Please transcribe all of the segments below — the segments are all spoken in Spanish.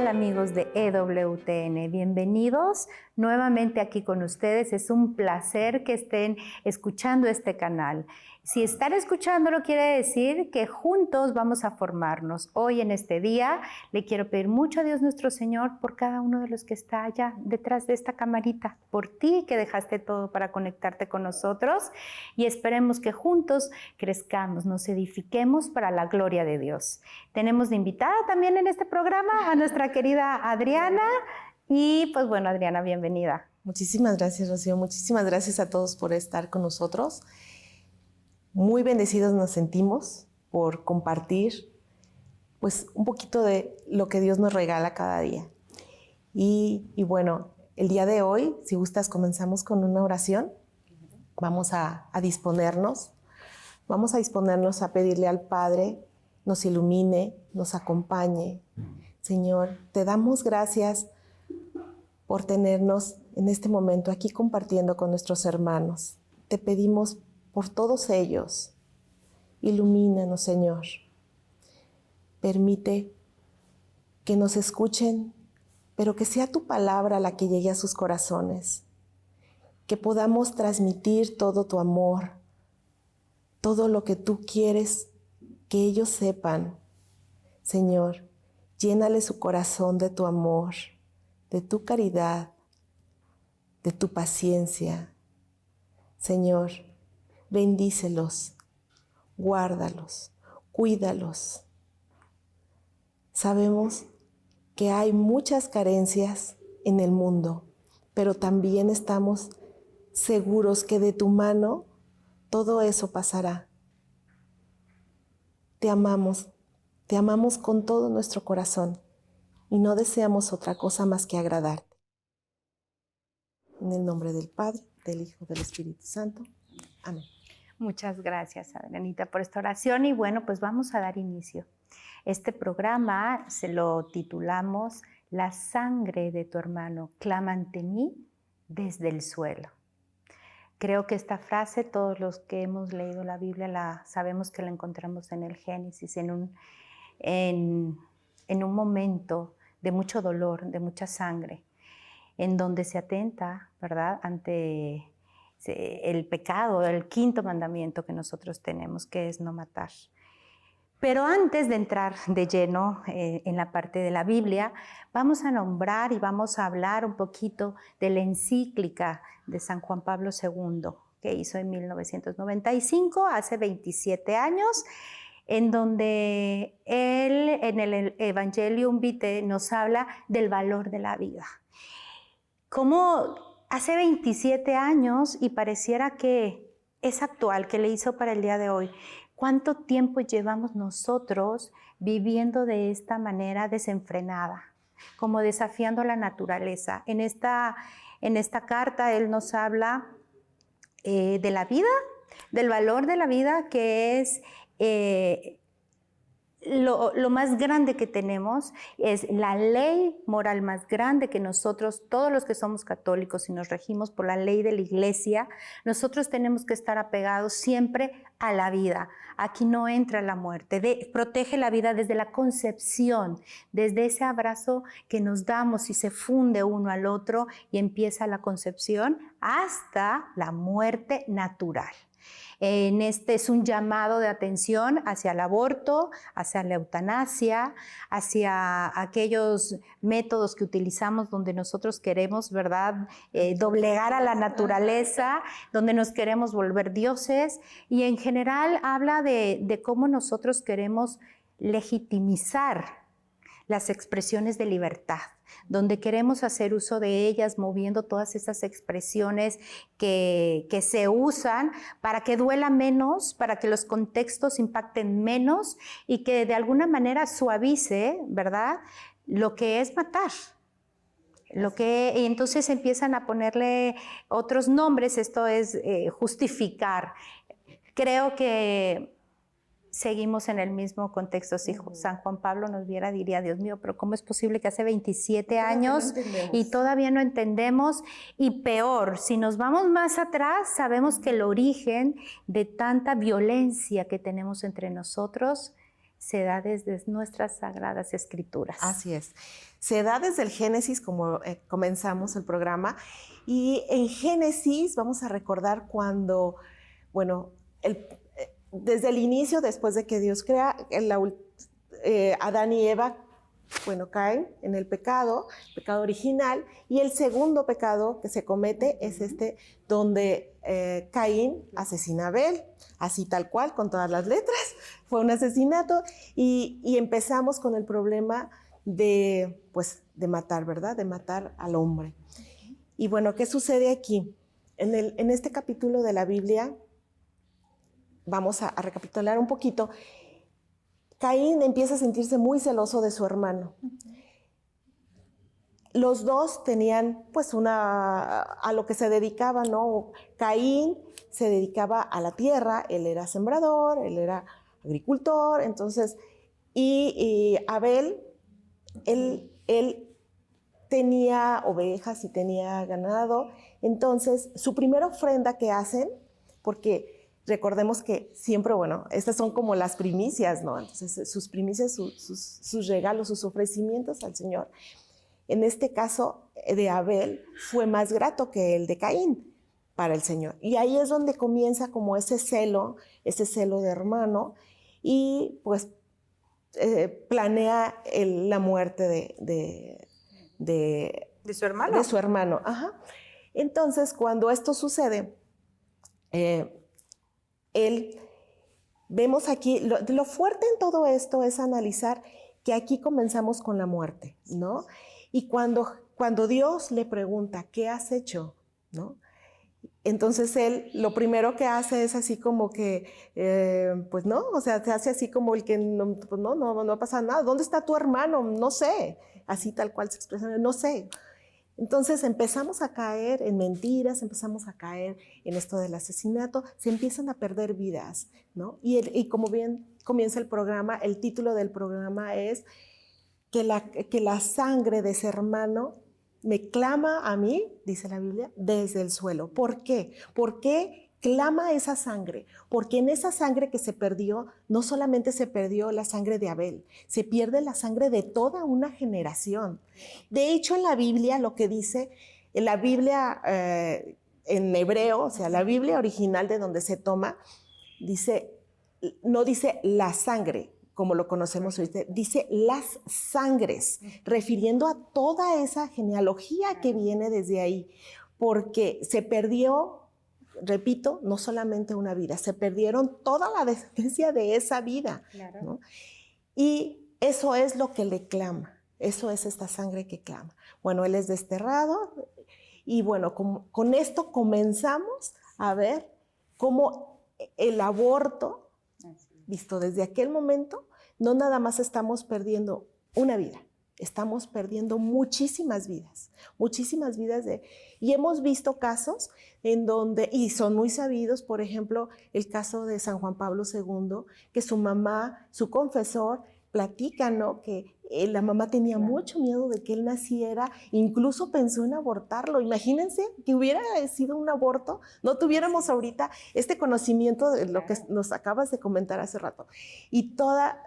amigos de EWTN? Bienvenidos nuevamente aquí con ustedes. Es un placer que estén escuchando este canal. Si están escuchándolo, quiere decir que juntos vamos a formarnos. Hoy en este día le quiero pedir mucho a Dios nuestro Señor por cada uno de los que está allá detrás de esta camarita, por ti que dejaste todo para conectarte con nosotros, y esperemos que juntos crezcamos, nos edifiquemos para la gloria de Dios. Tenemos de invitada también en este programa a nuestra querida Adriana. Y pues bueno, Adriana, bienvenida. Muchísimas gracias, Rocío. Muchísimas gracias a todos por estar con nosotros. Muy bendecidos nos sentimos por compartir pues un poquito de lo que Dios nos regala cada día. Y bueno, el día de hoy, si gustas, comenzamos con una oración. Vamos a disponernos. Vamos a disponernos a pedirle al Padre nos ilumine, nos acompañe. Señor, te damos gracias por tenernos en este momento aquí compartiendo con nuestros hermanos. Te pedimos por todos ellos. Ilumínanos, Señor. Permite que nos escuchen, pero que sea tu palabra la que llegue a sus corazones. Que podamos transmitir todo tu amor, todo lo que tú quieres que ellos sepan. Señor, llénale su corazón de tu amor, de tu caridad, de tu paciencia. Señor, bendícelos, guárdalos, cuídalos. Sabemos que hay muchas carencias en el mundo, pero también estamos seguros que de tu mano todo eso pasará. Te amamos con todo nuestro corazón y no deseamos otra cosa más que agradarte. En el nombre del Padre, del Hijo, del Espíritu Santo. Amén. Muchas gracias, Adrianita, por esta oración. Y bueno, pues vamos a dar inicio. Este programa se lo titulamos La sangre de tu hermano clama ante mí desde el suelo. Creo que esta frase, todos los que hemos leído la Biblia, sabemos que la encontramos en el Génesis, en un momento de mucho dolor, de mucha sangre, en donde se atenta, ¿verdad?, ante el pecado, el quinto mandamiento que nosotros tenemos, que es no matar. Pero antes de entrar de lleno en la parte de la Biblia, vamos a nombrar y vamos a hablar un poquito de la encíclica de San Juan Pablo II, que hizo en 1995, hace 27 años, en donde él, en el Evangelium Vitae, nos habla del valor de la vida. Como hace 27 años y pareciera que es actual, que le hizo para el día de hoy. ¿Cuánto tiempo llevamos nosotros viviendo de esta manera desenfrenada, como desafiando la naturaleza? En esta carta él nos habla de la vida, del valor de la vida, que es lo más grande que tenemos, es la ley moral más grande que nosotros, todos los que somos católicos y nos regimos por la ley de la Iglesia, nosotros tenemos que estar apegados siempre a la vida. Aquí no entra la muerte, protege la vida desde la concepción, desde ese abrazo que nos damos y se funde uno al otro y empieza la concepción hasta la muerte natural. Este es un llamado de atención hacia el aborto, hacia la eutanasia, hacia aquellos métodos que utilizamos donde nosotros queremos, ¿verdad?, doblegar a la naturaleza, donde nos queremos volver dioses, y en general habla de cómo nosotros queremos legitimizar las expresiones de libertad, donde queremos hacer uso de ellas, moviendo todas esas expresiones que se usan para que duela menos, para que los contextos impacten menos y que de alguna manera suavice, ¿verdad?, lo que es matar. Y entonces empiezan a ponerle otros nombres, esto es justificar. Creo que seguimos en el mismo contexto. Si San Juan Pablo nos viera, diría, Dios mío, pero ¿cómo es posible que hace 27 años y todavía no entendemos? Y peor, si nos vamos más atrás, sabemos que el origen de tanta violencia que tenemos entre nosotros se da desde nuestras sagradas escrituras. Así es. Se da desde el Génesis, como comenzamos el programa. Y en Génesis vamos a recordar cuando, bueno, desde el inicio, después de que Dios crea, Adán y Eva, bueno, caen en el pecado original, y el segundo pecado que se comete es donde Caín asesina a Abel, así tal cual, con todas las letras, fue un asesinato, y empezamos con el problema de matar, ¿verdad? De matar al hombre. Y bueno, ¿qué sucede aquí? En este capítulo de la Biblia, vamos a recapitular un poquito. Caín empieza a sentirse muy celoso de su hermano. Los dos tenían a lo que se dedicaban, ¿no? Caín se dedicaba a la tierra, él era sembrador, él era agricultor, entonces, y Abel, él tenía ovejas y tenía ganado. Entonces, su primera ofrenda que hacen, porque recordemos que siempre, bueno, estas son como las primicias, ¿no? Entonces, sus primicias, sus regalos, sus ofrecimientos al Señor, en este caso de Abel, fue más grato que el de Caín para el Señor. Y ahí es donde comienza como ese celo de hermano, y pues planea la muerte de su hermano. De su hermano. Ajá. Entonces, cuando esto sucede, vemos aquí, lo fuerte en todo esto es analizar que aquí comenzamos con la muerte, ¿no? Y cuando Dios le pregunta, ¿qué has hecho? ¿No? Entonces él lo primero que hace es así como que, pues no, o sea, se hace así como el que no ha pasado nada. ¿Dónde está tu hermano? No sé. Así tal cual se expresa, no sé. Entonces empezamos a caer en mentiras, empezamos a caer en esto del asesinato, se empiezan a perder vidas, ¿no? Y como bien comienza el programa, el título del programa es que la sangre de ese hermano me clama a mí, dice la Biblia, desde el suelo. ¿Por qué? ¿Por qué clama esa sangre? Porque en esa sangre que se perdió, no solamente se perdió la sangre de Abel, se pierde la sangre de toda una generación. De hecho, en la Biblia, lo que dice, en la Biblia en hebreo, o sea, la Biblia original de donde se toma, no dice la sangre, como lo conocemos ahorita, dice las sangres, refiriendo a toda esa genealogía que viene desde ahí, porque se perdió, repito, no solamente una vida, se perdieron toda la descendencia de esa vida, claro, ¿no? Y eso es lo que le clama, eso es esta sangre que clama. Bueno, él es desterrado, y bueno, con esto comenzamos a ver cómo el aborto, visto desde aquel momento, no nada más estamos perdiendo una vida, estamos perdiendo muchísimas vidas y hemos visto casos en donde, y son muy sabidos, por ejemplo, el caso de San Juan Pablo II, que su mamá, su confesor, platica, ¿no? Que la mamá tenía mucho miedo de que él naciera, incluso pensó en abortarlo. Imagínense que hubiera sido un aborto, no tuviéramos ahorita este conocimiento de lo que nos acabas de comentar hace rato. Y toda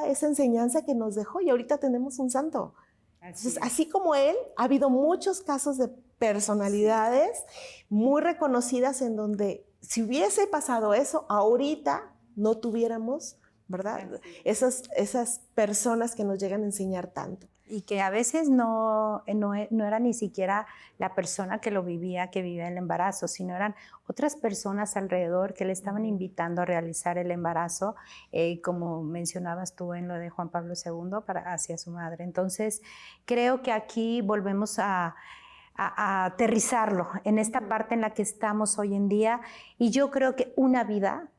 esa enseñanza que nos dejó, y ahorita tenemos un santo. Entonces, así como él, ha habido muchos casos de personalidades muy reconocidas en donde si hubiese pasado eso, ahorita no tuviéramos, ¿verdad? Esas personas que nos llegan a enseñar tanto. Y que a veces no era ni siquiera la persona que lo vivía, que vivía el embarazo, sino eran otras personas alrededor que le estaban invitando a realizar el embarazo, como mencionabas tú en lo de Juan Pablo II, hacia su madre. Entonces, creo que aquí volvemos a aterrizarlo en esta parte en la que estamos hoy en día, y yo creo que una vida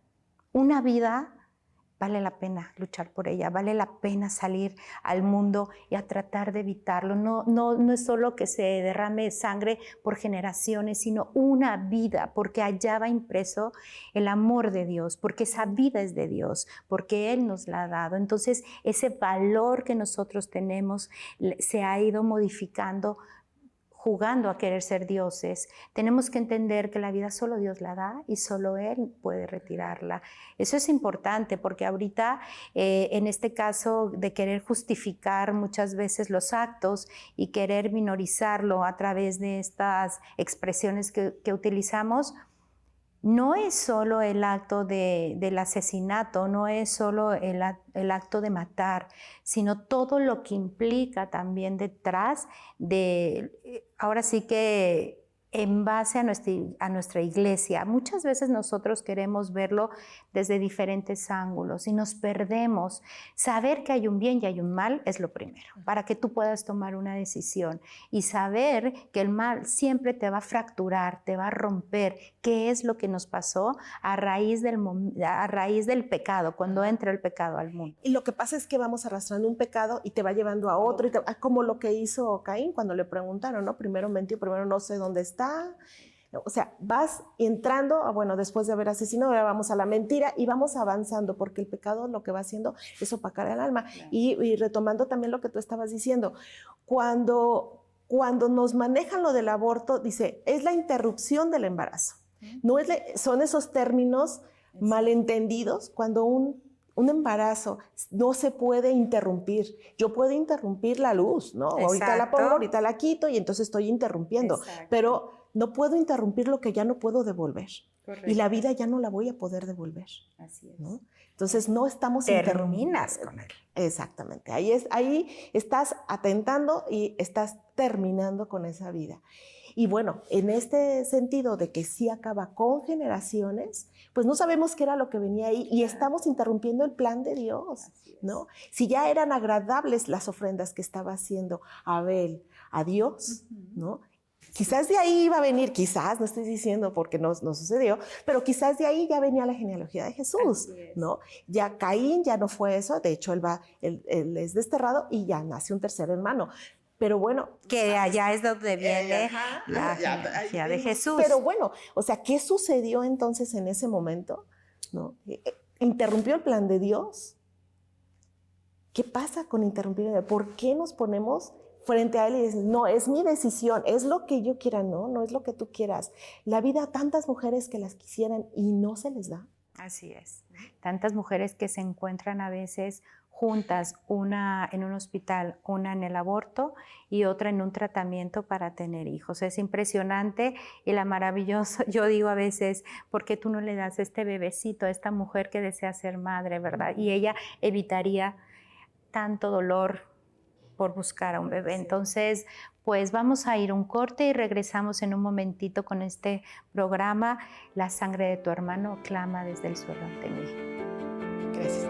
vale la pena luchar por ella, vale la pena salir al mundo y a tratar de evitarlo. No es solo que se derrame sangre por generaciones, sino una vida, porque allá va impreso el amor de Dios, porque esa vida es de Dios, porque Él nos la ha dado. Entonces, ese valor que nosotros tenemos se ha ido modificando jugando a querer ser dioses. Tenemos que entender que la vida solo Dios la da y solo Él puede retirarla. Eso es importante porque ahorita, en este caso de querer justificar muchas veces los actos y querer minorizarlo a través de estas expresiones que utilizamos, no es solo el acto del asesinato, no es solo el acto de matar, sino todo lo que implica también detrás de, ahora sí que en base a nuestra iglesia. Muchas veces nosotros queremos verlo desde diferentes ángulos y nos perdemos. Saber que hay un bien y hay un mal es lo primero, para que tú puedas tomar una decisión y saber que el mal siempre te va a fracturar, te va a romper. ¿Qué es lo que nos pasó a raíz del pecado, cuando entra el pecado al mundo? Y lo que pasa es que vamos arrastrando un pecado y te va llevando a otro, como lo que hizo Caín cuando le preguntaron, ¿no? Primero mentió, primero no sé dónde está. O sea, vas entrando, bueno, después de haber asesinado, ahora vamos a la mentira y vamos avanzando, porque el pecado lo que va haciendo es opacar el alma. Claro. Y retomando también lo que tú estabas diciendo, cuando nos manejan lo del aborto, dice, es la interrupción del embarazo. No es son esos términos malentendidos cuando un embarazo no se puede interrumpir. Yo puedo interrumpir la luz, ¿no? Exacto. Ahorita la pongo, ahorita la quito y entonces estoy interrumpiendo. Exacto. Pero no puedo interrumpir lo que ya no puedo devolver. Correcto. Y la vida ya no la voy a poder devolver. Así es. ¿No? Entonces no estamos terminas con él. Exactamente. Ahí estás atentando y estás terminando con esa vida. Y bueno, en este sentido de que sí acaba con generaciones, pues no sabemos qué era lo que venía ahí y estamos interrumpiendo el plan de Dios, ¿no? Si ya eran agradables las ofrendas que estaba haciendo Abel a Dios, ¿no? Quizás de ahí iba a venir, quizás, no estoy diciendo porque no sucedió, pero quizás de ahí ya venía la genealogía de Jesús, ¿no? Ya Caín ya no fue eso, de hecho él es desterrado y ya nace un tercer hermano. Pero bueno. Que allá es donde viene la genealogía de Jesús. Pero bueno, o sea, ¿qué sucedió entonces en ese momento? ¿No? ¿Interrumpió el plan de Dios? ¿Qué pasa con interrumpir? ¿Por qué nos ponemos frente a él y dices, no, es mi decisión, es lo que yo quiera, no es lo que tú quieras? La vida, tantas mujeres que las quisieran y no se les da. Así es. Tantas mujeres que se encuentran a veces juntas, una en un hospital, una en el aborto y otra en un tratamiento para tener hijos. Es impresionante y la maravillosa, yo digo a veces, ¿por qué tú no le das este bebecito a esta mujer que desea ser madre, verdad? Y ella evitaría tanto dolor por buscar a un bebé. Entonces, pues vamos a ir a un corte y regresamos en un momentito con este programa. La sangre de tu hermano clama desde el suelo ante mí. Gracias.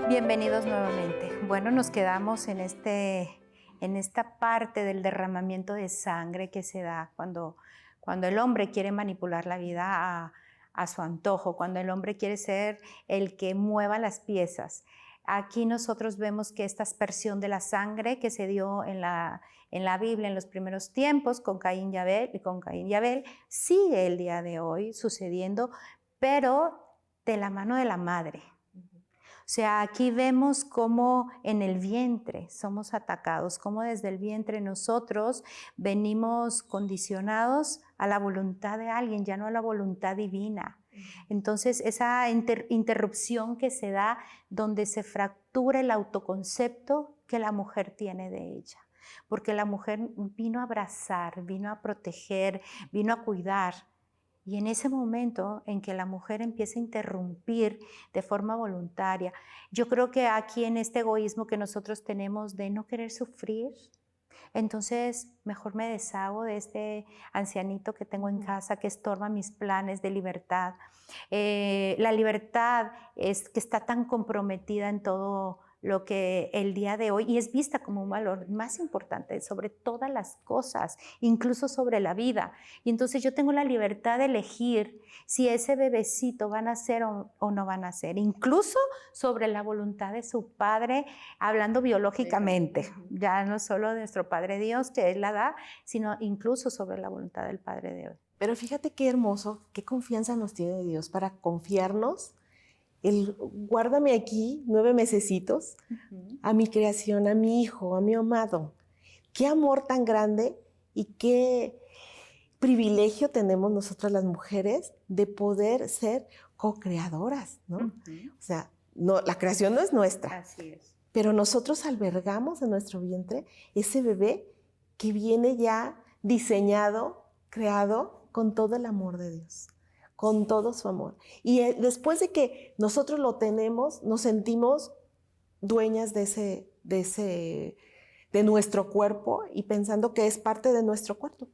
Bienvenidos nuevamente. Bueno, nos quedamos en esta parte del derramamiento de sangre que se da cuando el hombre quiere manipular la vida a su antojo, cuando el hombre quiere ser el que mueva las piezas. Aquí nosotros vemos que esta aspersión de la sangre que se dio en la Biblia en los primeros tiempos con Caín y Abel sigue el día de hoy sucediendo, pero de la mano de la madre. O sea, aquí vemos cómo en el vientre somos atacados, cómo desde el vientre nosotros venimos condicionados a la voluntad de alguien, ya no a la voluntad divina. Entonces, esa interrupción que se da donde se fractura el autoconcepto que la mujer tiene de ella. Porque la mujer vino a abrazar, vino a proteger, vino a cuidar. Y en ese momento en que la mujer empieza a interrumpir de forma voluntaria, yo creo que aquí en este egoísmo que nosotros tenemos de no querer sufrir, entonces mejor me deshago de este ancianito que tengo en casa que estorba mis planes de libertad. La libertad es que está tan comprometida en todo lo que el día de hoy, y es vista como un valor más importante sobre todas las cosas, incluso sobre la vida. Y entonces yo tengo la libertad de elegir si ese bebecito va a nacer o no va a nacer, incluso sobre la voluntad de su padre, hablando biológicamente, ya no solo de nuestro Padre Dios, que Él la da, sino incluso sobre la voluntad del Padre de hoy. Pero fíjate qué hermoso, qué confianza nos tiene Dios para confiarnos. Guárdame aquí 9 mesecitos a mi creación, a mi hijo, a mi amado. Qué amor tan grande y qué privilegio tenemos nosotras las mujeres de poder ser co-creadoras, ¿no? O sea, no, la creación no es nuestra. Así es. Pero nosotros albergamos en nuestro vientre ese bebé que viene ya diseñado, creado con todo el amor de Dios, con todo su amor. Y después de que nosotros lo tenemos, nos sentimos dueñas de nuestro cuerpo y pensando que es parte de nuestro cuerpo,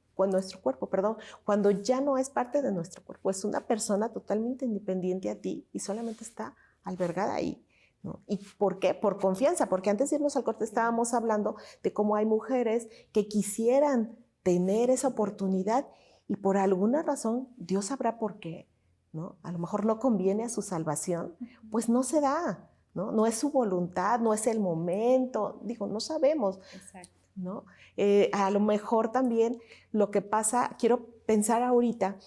cuando ya no es parte de nuestro cuerpo, es una persona totalmente independiente a ti y solamente está albergada ahí, ¿no? ¿Y por qué? Por confianza, porque antes de irnos al corte estábamos hablando de cómo hay mujeres que quisieran tener esa oportunidad y por alguna razón, Dios sabrá por qué, ¿no? A lo mejor no conviene a su salvación, pues no se da, ¿no? No es su voluntad, no es el momento, digo, no sabemos. Exacto. ¿No? A lo mejor también lo que pasa, quiero pensar ahorita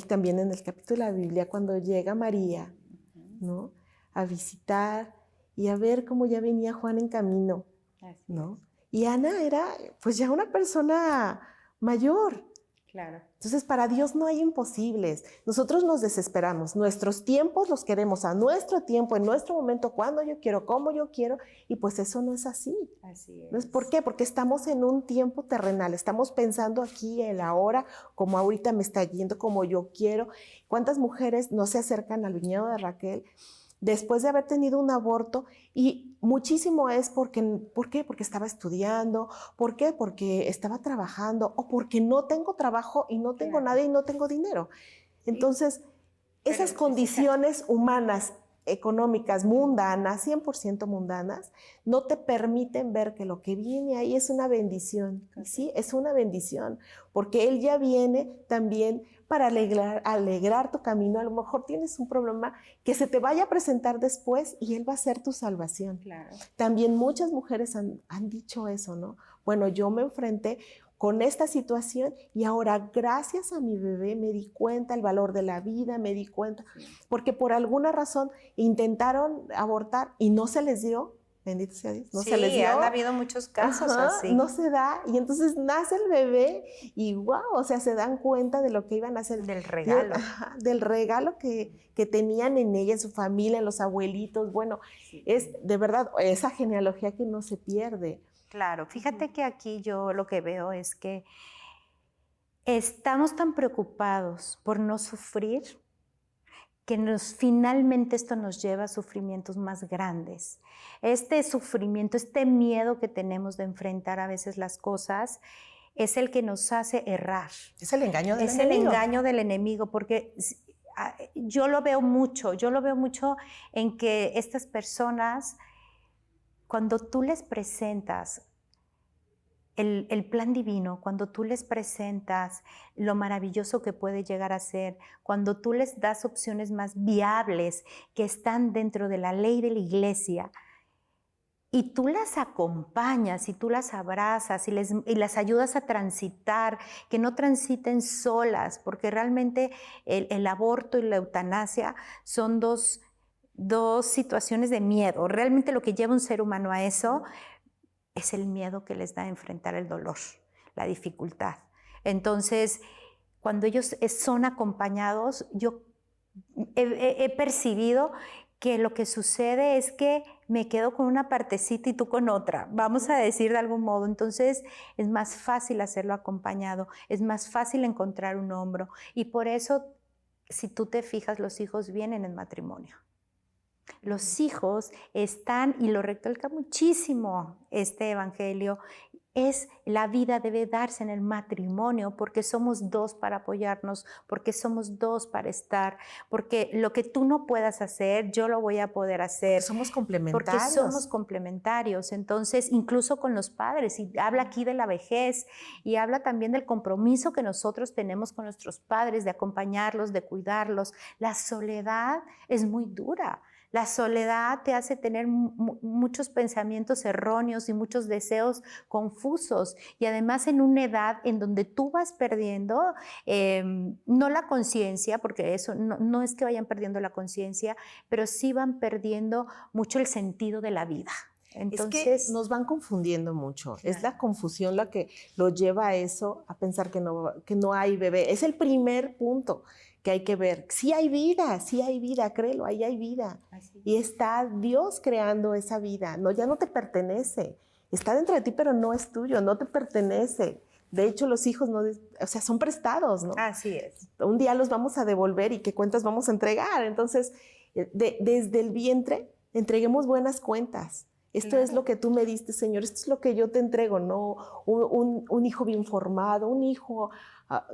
también en el capítulo de la Biblia, cuando llega María, ¿no? A visitar y a ver cómo ya venía Juan en camino, ¿no? Y Ana era pues ya una persona mayor. Claro. Entonces, para Dios no hay imposibles. Nosotros nos desesperamos. Nuestros tiempos los queremos a nuestro tiempo, en nuestro momento, cuando yo quiero, como yo quiero, y pues eso no es así. Así es. ¿No es por qué? Porque estamos en un tiempo terrenal, estamos pensando aquí, el ahora, como ahorita me está yendo, como yo quiero. ¿Cuántas mujeres no se acercan al viñedo de Raquel después de haber tenido un aborto? Y muchísimo es ¿por qué? Porque estaba estudiando, ¿por qué? Porque estaba trabajando o porque no tengo trabajo y no tengo nada y no tengo dinero. Entonces, esas condiciones humanas, económicas, mundanas, 100% mundanas, no te permiten ver que lo que viene ahí es una bendición. Y sí, es una bendición, porque Él ya viene también para alegrar tu camino. A lo mejor tienes un problema que se te vaya a presentar después y Él va a ser tu salvación. Claro. También muchas mujeres han dicho eso, ¿no? Bueno, yo me enfrenté con esta situación y ahora gracias a mi bebé me di cuenta el valor de la vida, me di cuenta, porque por alguna razón intentaron abortar y no se les dio. Bendito sea Dios, no se les dio. Han habido muchos casos así. No se da, y entonces nace el bebé y wow, o sea, se dan cuenta de lo que iban a hacer. Del regalo. Del regalo que tenían en ella, en su familia, en los abuelitos. Bueno, es de verdad esa genealogía que no se pierde. Claro, fíjate que aquí yo lo que veo es que estamos tan preocupados por no sufrir que finalmente esto nos lleva a sufrimientos más grandes. Este sufrimiento, este miedo que tenemos de enfrentar a veces las cosas es el que nos hace errar. Es el engaño del enemigo. Es el engaño del enemigo, porque yo lo veo mucho en que estas personas, cuando tú les presentas el plan divino, cuando tú les presentas lo maravilloso que puede llegar a ser, cuando tú les das opciones más viables que están dentro de la ley de la iglesia, y tú las acompañas y tú las abrazas y las ayudas a transitar, que no transiten solas, porque realmente el aborto y la eutanasia son dos situaciones de miedo. Realmente lo que lleva un ser humano a eso es el miedo que les da a enfrentar el dolor, la dificultad. Entonces, cuando ellos son acompañados, yo he percibido que lo que sucede es que me quedo con una partecita y tú con otra, vamos a decir de algún modo. Entonces es más fácil hacerlo acompañado, es más fácil encontrar un hombro, y por eso, si tú te fijas, los hijos vienen en matrimonio. Los hijos están, y lo recalca muchísimo este evangelio, la vida debe darse en el matrimonio porque somos dos para apoyarnos, porque somos dos para estar, porque lo que tú no puedas hacer, yo lo voy a poder hacer. Somos complementarios. Porque somos complementarios. Entonces, incluso con los padres, y habla aquí de la vejez y habla también del compromiso que nosotros tenemos con nuestros padres, de acompañarlos, de cuidarlos. La soledad es muy dura. La soledad te hace tener muchos pensamientos erróneos y muchos deseos confusos, y además en una edad en donde tú vas perdiendo, no la conciencia, porque eso no es que vayan perdiendo la conciencia, pero sí van perdiendo mucho el sentido de la vida. Entonces, es que nos van confundiendo mucho. Claro. Es la confusión la que lo lleva a eso, a pensar que no hay bebé. Es el primer punto que hay que ver. Sí hay vida, créelo, ahí hay vida. Así. Y está Dios creando esa vida. No, ya no te pertenece. Está dentro de ti, pero no es tuyo, no te pertenece. De hecho, los hijos son prestados, ¿no? Así es. Un día los vamos a devolver y qué cuentas vamos a entregar. Entonces, desde el vientre, entreguemos buenas cuentas. Esto es lo que tú me diste, Señor, esto es lo que yo te entrego, ¿no? Un hijo bien formado, un hijo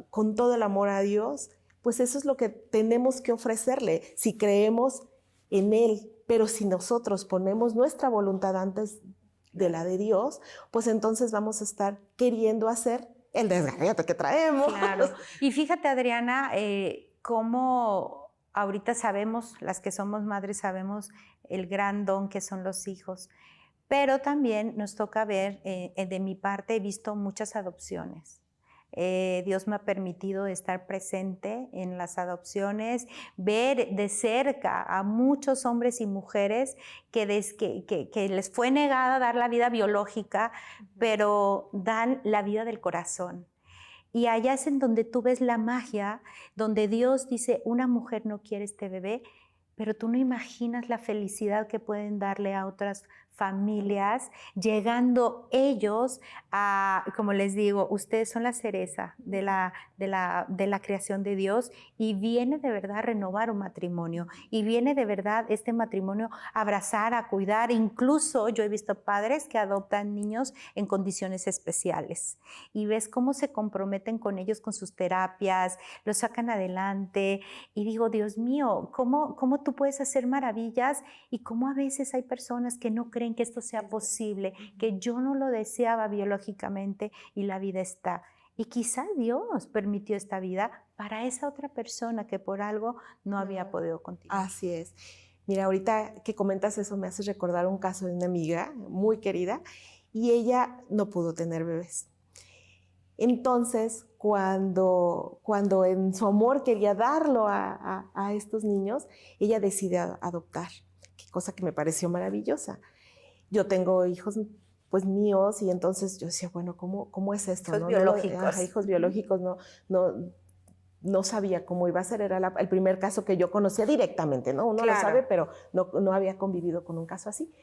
con todo el amor a Dios, pues eso es lo que tenemos que ofrecerle, si creemos en Él. Pero si nosotros ponemos nuestra voluntad antes de la de Dios, pues entonces vamos a estar queriendo hacer el desgarriate que traemos. Claro. Y fíjate, Adriana, cómo ahorita sabemos, las que somos madres sabemos el gran don que son los hijos, pero también nos toca ver, de mi parte he visto muchas adopciones. Dios me ha permitido estar presente en las adopciones, ver de cerca a muchos hombres y mujeres que les fue negada dar la vida biológica, pero dan la vida del corazón. Y allá es en donde tú ves la magia, donde Dios dice, una mujer no quiere este bebé, pero tú no imaginas la felicidad que pueden darle a otras familias, llegando ellos a, como les digo, ustedes son la cereza de la creación de Dios, y viene de verdad a renovar un matrimonio, y viene de verdad este matrimonio a abrazar, a cuidar. Incluso yo he visto padres que adoptan niños en condiciones especiales, y ves cómo se comprometen con ellos, con sus terapias, los sacan adelante, y digo, Dios mío, ¿cómo tú puedes hacer maravillas? Y cómo a veces hay personas que no creen que esto sea posible, que yo no lo deseaba biológicamente y la vida está. Y quizá Dios permitió esta vida para esa otra persona que por algo no había podido continuar. Así es. Mira, ahorita que comentas eso me hace recordar un caso de una amiga muy querida, y ella no pudo tener bebés. Entonces, cuando en su amor quería darlo a estos niños, ella decide adoptar, cosa que me pareció maravillosa. Yo tengo hijos pues míos, y entonces yo decía, bueno, ¿cómo es esto? Hijos biológicos. Hijos biológicos, no sabía cómo iba a ser. Era el primer caso que yo conocía directamente, ¿no? Uno Claro. lo sabe, pero no había convivido con un caso así.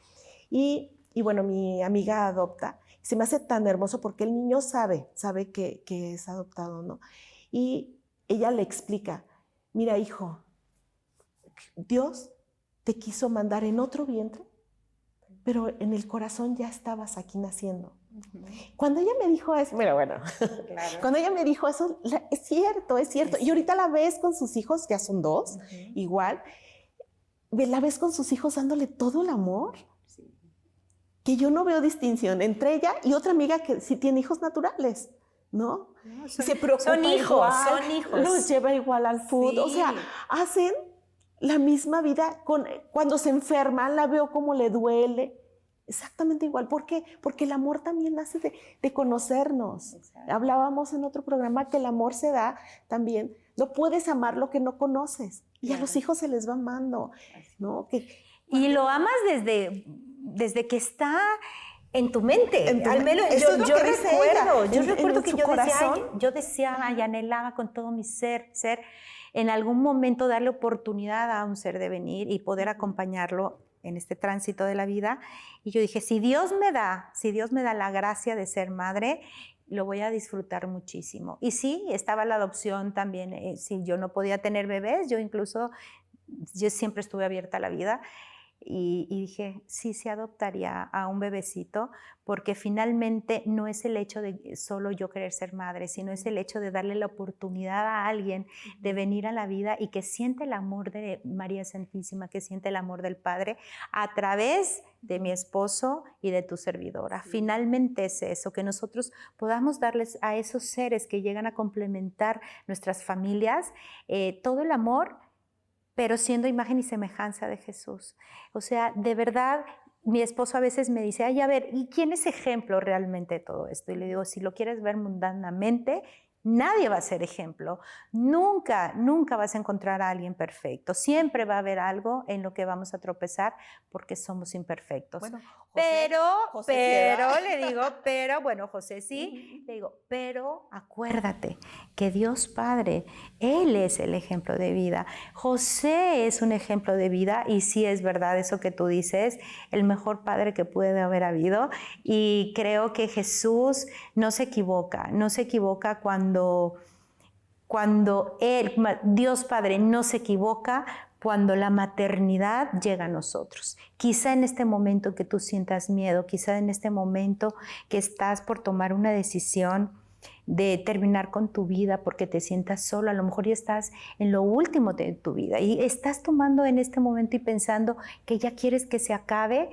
Y bueno, mi amiga adopta. Se me hace tan hermoso porque el niño sabe que es adoptado, ¿no? Y ella le explica, mira, hijo, Dios te quiso mandar en otro vientre, pero en el corazón ya estabas aquí naciendo. Uh-huh. Cuando ella me dijo eso, mira, bueno, claro. Cuando ella me dijo eso, es cierto. Y ahorita la ves con sus hijos, ya son dos, uh-huh. Igual, la ves con sus hijos dándole todo el amor. Sí. Que yo no veo distinción entre ella y otra amiga que sí tiene hijos naturales, ¿no? Se preocupa son hijos. Los lleva igual al food, sí. O sea, hacen la misma vida. Cuando se enferman, la veo como le duele. Exactamente igual. ¿Por qué? Porque el amor también nace de conocernos. Exacto. Hablábamos en otro programa que el amor se da también. No puedes amar lo que no conoces. Y claro. A los hijos se les va amando, ¿no? Y lo amas desde que está en tu mente. Al menos yo recuerdo que yo deseaba y anhelaba con todo mi ser en algún momento darle oportunidad a un ser de venir y poder acompañarlo en este tránsito de la vida. Y yo dije, si Dios me da la gracia de ser madre, lo voy a disfrutar muchísimo. Y sí, estaba la adopción también. Si yo no podía tener bebés, yo siempre estuve abierta a la vida. y dije, sí, sí adoptaría a un bebecito, porque finalmente no es el hecho de solo yo querer ser madre, sino es el hecho de darle la oportunidad a alguien de venir a la vida y que siente el amor de María Santísima, que siente el amor del Padre a través de mi esposo y de tu servidora. Sí. Finalmente es eso, que nosotros podamos darles a esos seres que llegan a complementar nuestras familias todo el amor, pero siendo imagen y semejanza de Jesús. O sea, de verdad, mi esposo a veces me dice, ay, a ver, ¿y quién es ejemplo realmente de todo esto? Y le digo, si lo quieres ver mundanamente, nadie va a ser ejemplo. Nunca, nunca vas a encontrar a alguien perfecto. Siempre va a haber algo en lo que vamos a tropezar porque somos imperfectos. Bueno, José le digo, bueno, José sí, le digo, pero acuérdate que Dios Padre, Él es el ejemplo de vida. José es un ejemplo de vida y sí es verdad eso que tú dices, el mejor padre que puede haber habido, y creo que Jesús no se equivoca cuando Él, Dios Padre, no se equivoca cuando la maternidad llega a nosotros. Quizá en este momento que tú sientas miedo, quizá en este momento que estás por tomar una decisión de terminar con tu vida porque te sientas solo, a lo mejor ya estás en lo último de tu vida y estás tomando en este momento y pensando que ya quieres que se acabe.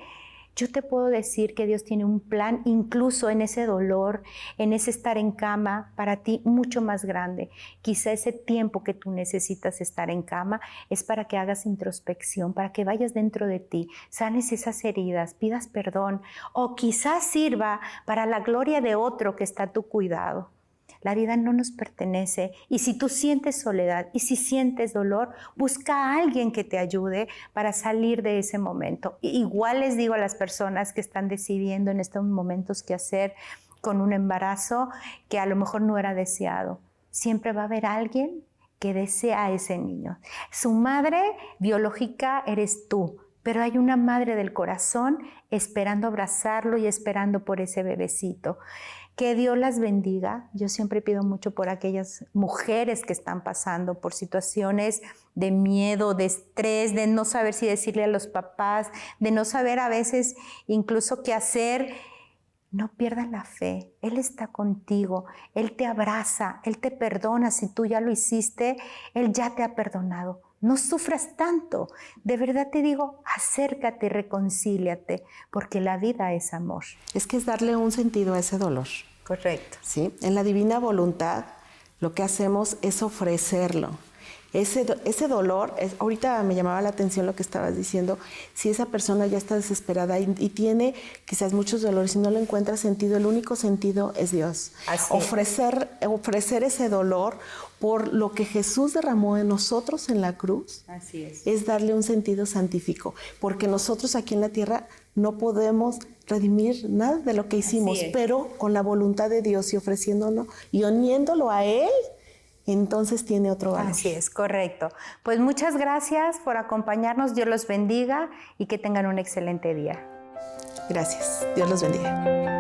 Yo te puedo decir que Dios tiene un plan, incluso en ese dolor, en ese estar en cama, para ti mucho más grande. Quizá ese tiempo que tú necesitas estar en cama es para que hagas introspección, para que vayas dentro de ti, sanes esas heridas, pidas perdón, o quizás sirva para la gloria de otro que está a tu cuidado. La vida no nos pertenece y si tú sientes soledad y si sientes dolor, busca a alguien que te ayude para salir de ese momento. Igual les digo a las personas que están decidiendo en estos momentos qué hacer con un embarazo que a lo mejor no era deseado. Siempre va a haber alguien que desea a ese niño. Su madre biológica eres tú, pero hay una madre del corazón esperando abrazarlo y esperando por ese bebecito. Que Dios las bendiga. Yo siempre pido mucho por aquellas mujeres que están pasando por situaciones de miedo, de estrés, de no saber si decirle a los papás, de no saber a veces incluso qué hacer. No pierdas la fe. Él está contigo. Él te abraza. Él te perdona. Si tú ya lo hiciste, Él ya te ha perdonado. No sufras tanto. De verdad te digo, acércate, reconcíliate, porque la vida es amor. Es que es darle un sentido a ese dolor. Correcto. ¿Sí? En la divina voluntad lo que hacemos es ofrecerlo. Ese dolor, ahorita me llamaba la atención lo que estabas diciendo, si esa persona ya está desesperada y tiene quizás muchos dolores y no le encuentra sentido, el único sentido es Dios. Ofrecer ese dolor por lo que Jesús derramó en nosotros en la cruz. Así es darle un sentido santífico, porque nosotros aquí en la tierra no podemos redimir nada de lo que hicimos, pero con la voluntad de Dios y ofreciéndolo y uniéndolo a Él, entonces tiene otro valor. Así es, correcto. Pues muchas gracias por acompañarnos. Dios los bendiga y que tengan un excelente día. Gracias. Dios los bendiga.